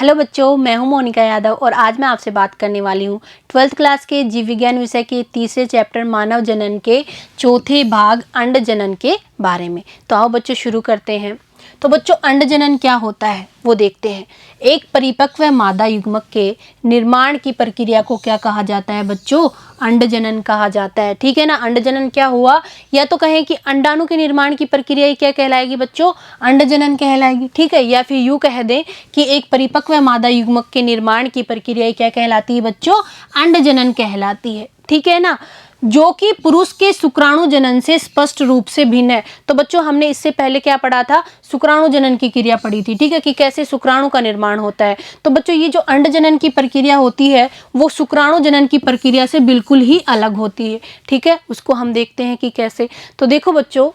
Hello बच्चों, मैं हूं मोनिका यादव और आज मैं आपसे बात करने वाली हूं 12th क्लास के जीव विज्ञान विषय के तीसरे चैप्टर मानव जनन के चौथे भाग अंड जनन के बारे में। तो आओ बच्चों शुरू करते हैं। तो बच्चों अंड जनन क्या होता है वो देखते हैं। एक परिपक्व मादा युग्मक के निर्माण की प्रक्रिया को क्या कहा जाता है बच्चों? अंड जनन कहा जाता है। ठीक है ना। अंड जनन क्या हुआ, या तो कहें कि अंडाणु के निर्माण की प्रक्रिया ही क्या कहलाएगी बच्चों? अंड जनन कहलाएगी। ठीक है, या फिर यूं कह दें कि एक परिपक्व मादा युग्मक के निर्माण की प्रक्रिया क्या कहलाती है बच्चों? अंड जनन कहलाती है। ठीक है ना, जो कि पुरुष के शुक्राणु जनन से स्पष्ट रूप से भिन्न है। तो बच्चों हमने इससे पहले क्या पढ़ा था? शुक्राणु जनन की क्रिया पढ़ी थी। ठीक है, कि कैसे शुक्राणु का निर्माण होता है। तो बच्चों ये जो अंड जनन की प्रक्रिया होती है वो शुक्राणु जनन की प्रक्रिया से बिल्कुल ही अलग होती है। ठीक है, उसको हम देखते हैं कि कैसे। तो देखो बच्चों,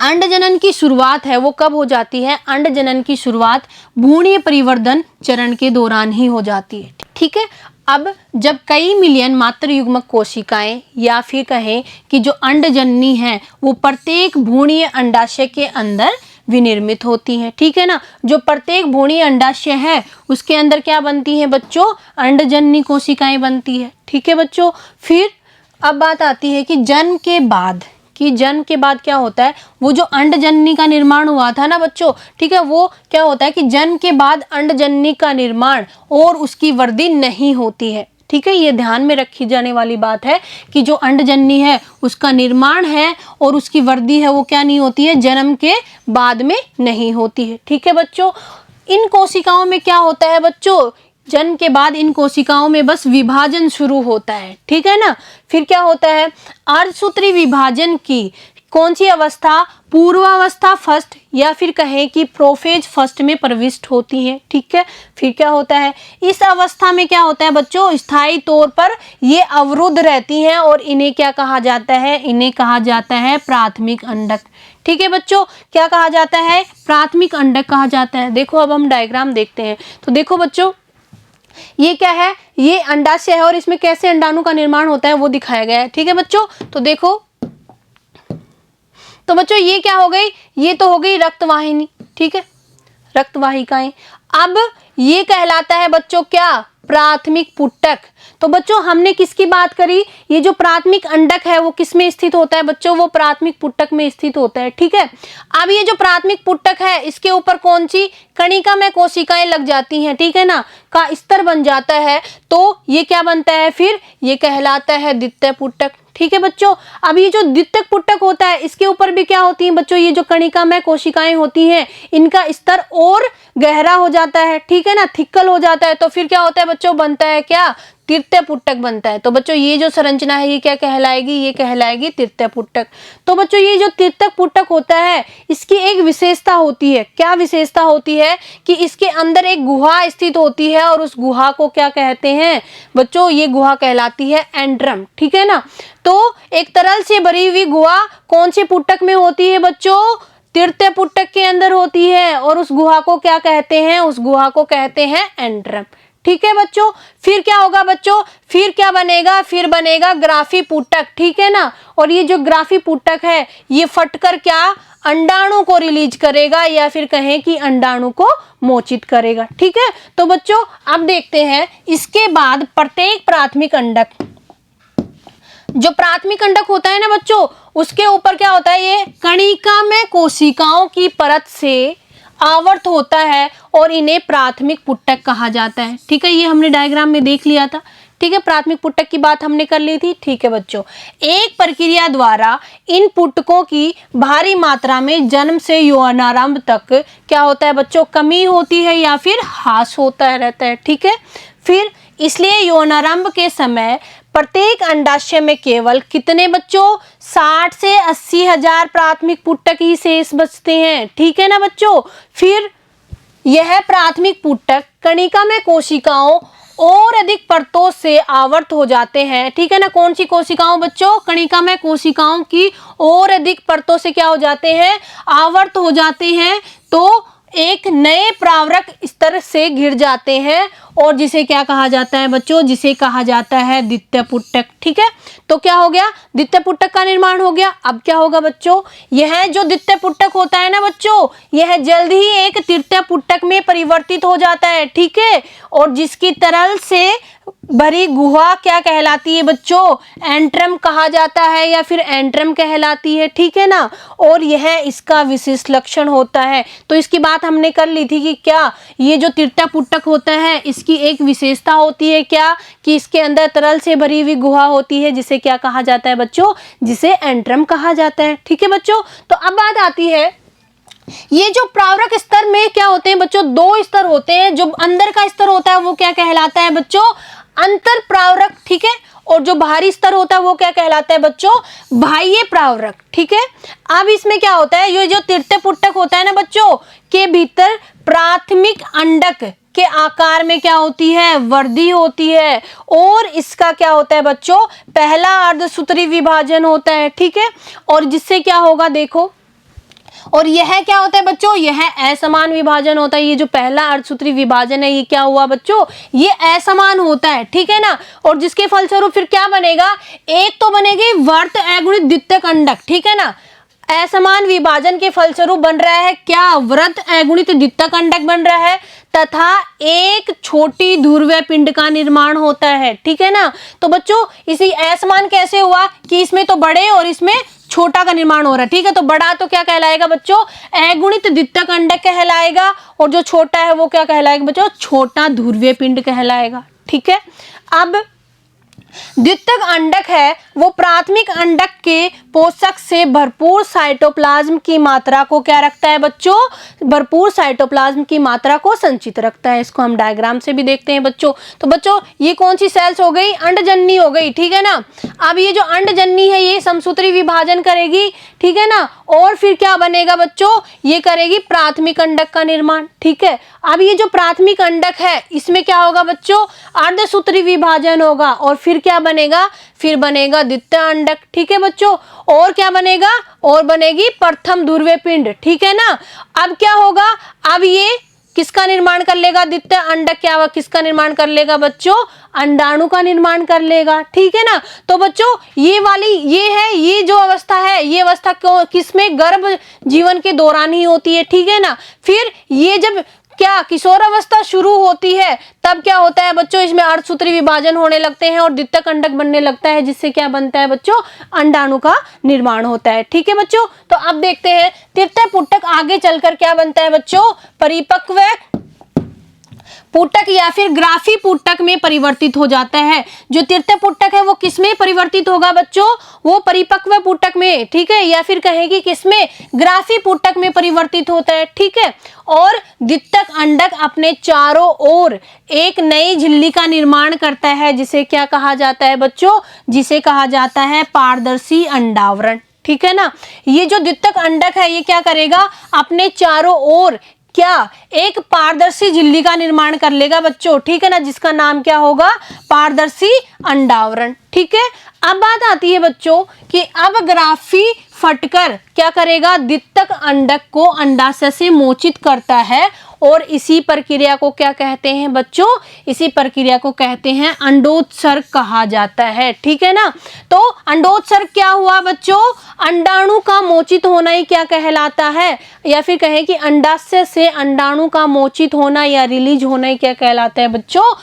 अंड जनन की शुरुआत है वो कब हो जाती है? अंड जनन की शुरुआत भ्रूणीय परिवर्धन चरण के दौरान ही हो जाती है। ठीक है, अब जब कई मिलियन मात्र युग्मक कोशिकाएं या फिर कहें कि जो अंड जननी है वो प्रत्येक भ्रूणीय अंडाशय के अंदर विनिर्मित होती हैं। ठीक है ना, जो प्रत्येक भ्रूणीय अंडाशय है उसके अंदर क्या बनती है बच्चों? अंडजननी कोशिकाएं बनती है। ठीक है बच्चों, फिर अब बात आती है कि जन्म के बाद क्या होता है? वो जो अंडजननी का निर्माण हुआ था ना बच्चों, ठीक है, वो क्या होता है कि जन्म के बाद अंडजननी का निर्माण और उसकी वृद्धि नहीं होती है। ठीक है, ये ध्यान में रखी जाने वाली बात है कि जो अंडजननी है उसका निर्माण है और उसकी वृद्धि है वो क्या नहीं होती है? जन्म के बाद में नहीं होती है। ठीक है बच्चों, इन कोशिकाओं में क्या होता है बच्चों? जन्म के बाद इन कोशिकाओं में बस विभाजन शुरू होता है। ठीक है ना, फिर क्या होता है? अर्धसूत्री विभाजन की कौन सी अवस्था? पूर्वावस्था फर्स्ट या फिर कहें कि प्रोफेज फर्स्ट में प्रविष्ट होती है। ठीक है, फिर क्या होता है? इस अवस्था में क्या होता है बच्चों? स्थायी तौर पर ये अवरुद्ध रहती हैं और इन्हें क्या कहा जाता है? इन्हें कहा जाता है प्राथमिक अंडक। ठीक है बच्चों, क्या कहा जाता है? प्राथमिक अंडक कहा जाता है। देखो अब हम डायग्राम देखते हैं। तो देखो बच्चों, ये क्या है? ये अंडाशय है और इसमें कैसे अंडाणु का निर्माण होता है वो दिखाया गया है। ठीक है बच्चों, तो देखो, तो बच्चों ये क्या हो गई? ये तो हो गई रक्तवाहिनी। ठीक है, रक्तवाहिकाएं। अब ये कहलाता है बच्चों क्या? प्राथमिक पुटक। तो बच्चों हमने किसकी बात करी? ये जो प्राथमिक अंडक है वो किस में स्थित होता है बच्चों? वो प्राथमिक पुटक में स्थित होता है। ठीक है, अब ये जो प्राथमिक पुटक है इसके ऊपर कौन सी कणिका में कोशिकाएं लग जाती हैं, ठीक है ना, का स्तर बन जाता है। तो ये क्या बनता है? फिर ये कहलाता है द्वितीय पुटक। ठीक है बच्चों, अब ये जो द्वितीयक पुटक होता है इसके ऊपर भी क्या होती हैं बच्चों? ये जो कणिका में कोशिकाएं होती हैं इनका स्तर और गहरा हो जाता है। ठीक है ना, थिक्कल हो जाता है। तो फिर क्या होता है बच्चों? बनता है क्या? तृतीय पुटक बनता है। तो बच्चों ये जो संरचना है ये क्या कहलाएगी? ये कहलाएगी तृतीय पुटक। तो बच्चों ये जो तृतीय पुटक होता है इसकी एक विशेषता होती है। क्या विशेषता होती है? कि इसके अंदर एक गुहा स्थित होती है और उस गुहा को क्या कहते हैं बच्चों? ये गुहा कहलाती है एंड्रम। ठीक है ना, तो एक तरल से भरी हुई गुहा कौन से पुटक में होती है बच्चों? तृतीय पुटक के अंदर होती है और उस गुहा को क्या कहते हैं? उस गुहा को कहते हैं एंड्रम। ठीक है बच्चों, फिर क्या होगा बच्चों? फिर क्या बनेगा? फिर बनेगा ग्राफी पुटक। ठीक है ना, और ये जो ग्राफी पुटक है ये फटकर क्या अंडाणु को रिलीज करेगा या फिर कहें कि अंडाणु को मोचित करेगा। ठीक है, तो बच्चों अब देखते हैं इसके बाद प्रत्येक प्राथमिक अंडक, जो प्राथमिक अंडक होता है ना बच्चों, उसके ऊपर क्या होता है? ये कणिका में कोशिकाओं की परत से आवर्त होता है और इन्हें प्राथमिक पुटक कहा जाता है। ठीक है, ये हमने डायग्राम में देख लिया था। ठीक है, प्राथमिक पुटक की बात हमने कर ली थी। ठीक है बच्चों, एक प्रक्रिया द्वारा इन पुटकों की भारी मात्रा में जन्म से यौनारंभ तक क्या होता है बच्चों? कमी होती है या फिर ह्रास होता रहता है। ठीक है, फिर इसलिए यौनारंभ के समय प्रत्येक अंडाशय में केवल कितने बच्चों? 60 से 80 हजार प्राथमिक पुटक ही शेष बचते हैं। ठीक है ना बच्चों, फिर यह प्राथमिक पुटक कणिका में कोशिकाओं और अधिक परतों से आवर्त हो जाते हैं। ठीक है ना, कौन सी कोशिकाओं बच्चों? कणिका में कोशिकाओं की और अधिक परतों से क्या हो जाते हैं? आवर्त हो जाते हैं। तो एक नए प्रावरक स्तर से घिर जाते हैं और जिसे क्या कहा जाता है बच्चों, जिसे कहा जाता है द्वितीय पुटक। ठीक है, तो क्या हो गया, द्वितीय पुटक का निर्माण हो गया। अब क्या होगा बच्चों, यह जो द्वितीय पुटक होता है ना बच्चों, यह जल्द ही एक तृतीय पुटक में परिवर्तित हो जाता है। ठीक है, और जिसकी तरल से भरी गुहा क्या कहलाती है बच्चों, एंट्रम कहा जाता है या फिर एंट्रम कहलाती है। ठीक है ना, और यह इसका विशिष्ट लक्षण होता है। तो इसकी बात हमने कर ली थी कि क्या ये जो तृतीय पुटक होता है इसकी एक विशेषता होती है क्या, कि इसके अंदर तरल से भरी हुई गुहा होती है, जिसे क्या कहा जाता है बच्चों, जिसे एंट्रम कहा जाता है। ठीक है बच्चों, तो अब बात आती है, ये जो प्रावरक स्तर में क्या होते हैं बच्चों, दो स्तर होते हैं। जो अंदर का स्तर होता है वो क्या कहलाता है बच्चों, अंतर प्रावरक। ठीक है, और जो बाहरी स्तर होता है वो क्या कहलाता है बच्चों, बाह्य प्रावरक। ठीक है, अब इसमें क्या होता है, ये जो तृतीय पुटक होता है ना बच्चों, के भीतर प्राथमिक अंडक के आकार में क्या होती है, वृद्धि होती है, और इसका क्या होता है बच्चों, पहला अर्धसूत्री विभाजन होता है। ठीक है, और जिससे क्या होगा देखो, और यह क्या होता है बच्चों, यह असमान विभाजन होता है। ये जो पहला अर्धसूत्री विभाजन है ये क्या हुआ बच्चों, ये असमान होता है। ठीक है ना, और जिसके फलस्वरूप फिर क्या बनेगा, एक तो बनेगी वर्त अगुणित द्वितीयक अंडक। ठीक है ना, असमान विभाजन के फलस्वरूप बन रहा है क्या, व्रत अगुणित द्वितीयक अंडक बन रहा है, तथा एक छोटी ध्रुवीय पिंड का निर्माण होता है। ठीक है ना, तो बच्चों इसी असमान कैसे हुआ कि इसमें तो बड़े और इसमें छोटा का निर्माण हो रहा है। ठीक है, तो बड़ा तो क्या कहलाएगा बच्चों, अगुणित द्वितीयक अंडक कहलाएगा, और जो छोटा है वो क्या कहलाएगा बच्चों, छोटा ध्रुवीय पिंड कहलाएगा। ठीक है, अब द्वितीयक अंडक है वो प्राथमिक अंडक के पोषक से भरपूर साइटोप्लाज्म की मात्रा को क्या रखता है बच्चों, भरपूर साइटोप्लाज्म की मात्रा को संचित रखता है। इसको हम डायग्राम से भी देखते हैं बच्चों। तो बच्चों ये कौन सी सेल्स हो गई, अंडजननी हो गई। ठीक है ना, अब ये जो अंडजननी है ये समसूत्री विभाजन करेगी। ठीक है ना, और फिर क्या बनेगा बच्चों, ये करेगी प्राथमिक अंडक का निर्माण। ठीक है, अब ये जो प्राथमिक अंडक है इसमें क्या होगा बच्चों, अर्धसूत्री विभाजन होगा, और फिर क्या बनेगा, फिर बनेगा द्वितीय अंडक। ठीक है बच्चों, और क्या बनेगा, और बनेगी प्रथम ध्रुवीय पिंड। ठीक है ना, अब क्या होगा, अब ये किसका निर्माण कर लेगा, द्वितीय अंडक क्या किसका निर्माण कर लेगा बच्चों, अंडाणु का निर्माण कर लेगा। ठीक है ना, तो बच्चों ये वाली ये है, ये जो अवस्था है ये अवस्था किसमें, गर्भ जीवन के दौरान ही होती है। ठीक है ना, फिर ये जब क्या किशोर अवस्था शुरू होती है तब क्या होता है बच्चों, इसमें अर्धसूत्री विभाजन होने लगते हैं और द्वितीयक अंडक बनने लगता है, जिससे क्या बनता है बच्चों, अंडाणु का निर्माण होता है। ठीक है बच्चों, तो अब देखते हैं तृतीय पुटक आगे चलकर क्या बनता है बच्चों, परिपक्व पुटक या फिर ग्राफी पुटक में परिवर्तित हो जाता है। जो तृतीय पुटक है वो किसमें परिवर्तित होगा बच्चों, वो परिपक्व पुटक में। ठीक है, या फिर कहेगी किसमें, ग्राफी पुटक में परिवर्तित होता है। ठीक है, और द्वितीयक अंडक अपने चारों ओर एक नई झिल्ली का निर्माण करता है, जिसे क्या कहा जाता है बच्चों, जिसे कहा जाता है पारदर्शी अंडावरण। ठीक है ना, ये जो द्वितीयक अंडक है ये क्या करेगा, अपने चारों ओर क्या एक पारदर्शी झिल्ली का निर्माण कर लेगा बच्चों। ठीक है ना, जिसका नाम क्या होगा, पारदर्शी अंडावरण। ठीक है, अब बात आती है बच्चों कि अब ग्राफी फटकर क्या करेगा, द्वितीयक अंडक को अंडाशय से मोचित करता है, और इसी प्रक्रिया को क्या कहते हैं बच्चों, इसी प्रक्रिया को कहते हैं अंडोत्सर्ग कहा जाता है। ठीक है ना, तो अंडोत्सर्ग क्या हुआ बच्चों, अंडाणु का मोचित होना ही क्या कहलाता है, या फिर कहें कि अंडाशय से अंडाणु का मोचित होना या रिलीज होना ही क्या कहलाता है बच्चों,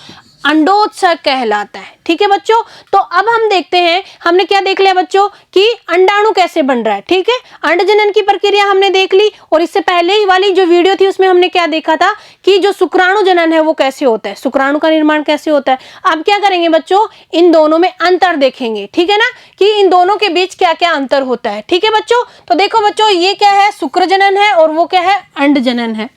अंडोत्सर्ग कहलाता है। ठीक है बच्चों, तो अब हम देखते हैं, हमने क्या देख लिया बच्चों कि अंडाणु कैसे बन रहा है। ठीक है, अंडजनन की प्रक्रिया हमने देख ली, और इससे पहले ही वाली जो वीडियो थी उसमें हमने क्या देखा था कि जो शुक्राणु जनन है वो कैसे होता है, शुक्राणु का निर्माण कैसे होता है। अब क्या करेंगे बच्चों, इन दोनों में अंतर देखेंगे। ठीक है ना, कि इन दोनों के बीच क्या क्या अंतर होता है। ठीक है बच्चों, तो देखो बच्चों ये क्या है, शुक्र जनन है, और वो क्या है, अंडजनन है।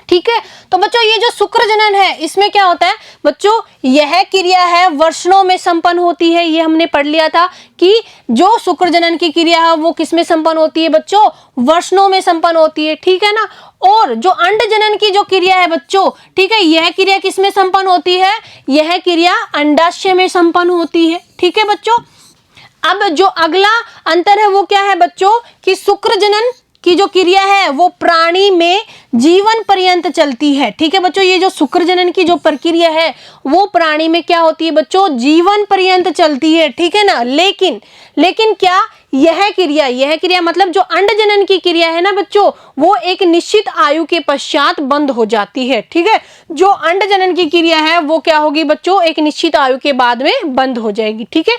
ठीक है, तो बच्चों ये जो शुक्र जनन है इसमें क्या होता है बच्चों, यह क्रिया है वर्षणों में संपन्न होती है। ये हमने पढ़ लिया था कि जो शुक्र जनन की क्रिया है वो किसमें संपन्न होती है बच्चों, वर्षणों में संपन्न होती है। ठीक है ना, और जो अंड जनन की जो क्रिया है बच्चों, ठीक है, यह क्रिया किसमें संपन्न होती है, यह क्रिया अंडाशय में संपन्न होती है। ठीक है बच्चों, अब जो अगला अंतर है वो क्या है बच्चों, कि शुक्र जनन की जो क्रिया है वो प्राणी में जीवन पर्यंत चलती है। ठीक है बच्चों, ये जो शुक्र जनन की जो प्रक्रिया है वो प्राणी में क्या होती है बच्चों, जीवन पर्यंत चलती है। ठीक है ना, लेकिन क्या यह क्रिया मतलब जो अंड जनन की क्रिया है ना बच्चों, वो एक निश्चित आयु के पश्चात बंद हो जाती है। ठीक है, जो अंड जनन की क्रिया है वो क्या होगी बच्चों, एक निश्चित आयु के बाद में बंद हो जाएगी। ठीक है,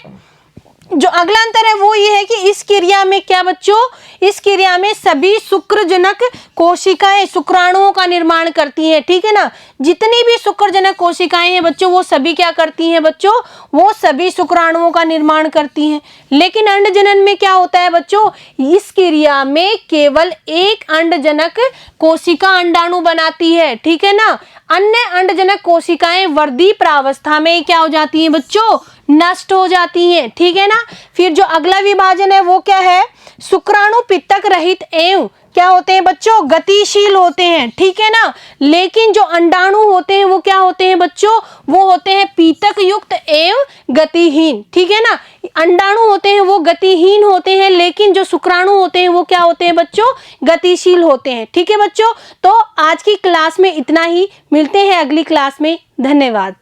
जो अगला अंतर है वो ये है कि इस क्रिया में क्या बच्चों, इस क्रिया में सभी शुक्रजनक कोशिकाएं शुक्राणुओं का निर्माण करती हैं। ठीक है ना, जितनी भी शुक्रजनक कोशिकाएं हैं बच्चों वो सभी क्या करती हैं बच्चों, वो सभी शुक्राणुओं का निर्माण करती हैं। लेकिन अंडजनन में क्या होता है बच्चों, इस क्रिया में केवल एक अंडजनक कोशिका अंडाणु बनाती है। ठीक है ना, अन्य अंडजनक कोशिकाएं वर्धी प्रावस्था में क्या हो जाती हैं बच्चों, नष्ट हो जाती हैं। ठीक है ना, फिर जो अगला विभाजन है वो क्या है, शुक्राणु पित्तक रहित एवं क्या होते हैं बच्चों, गतिशील होते हैं। ठीक है ना, लेकिन जो अंडाणु होते हैं वो क्या होते हैं बच्चों, वो होते हैं पीतक युक्त एवं गतिहीन। ठीक है ना, अंडाणु होते हैं वो गतिहीन होते हैं, लेकिन जो शुक्राणु होते हैं वो क्या होते हैं बच्चों, गतिशील होते हैं। ठीक है बच्चों, तो आज की क्लास में इतना ही, मिलते हैं अगली क्लास में। धन्यवाद।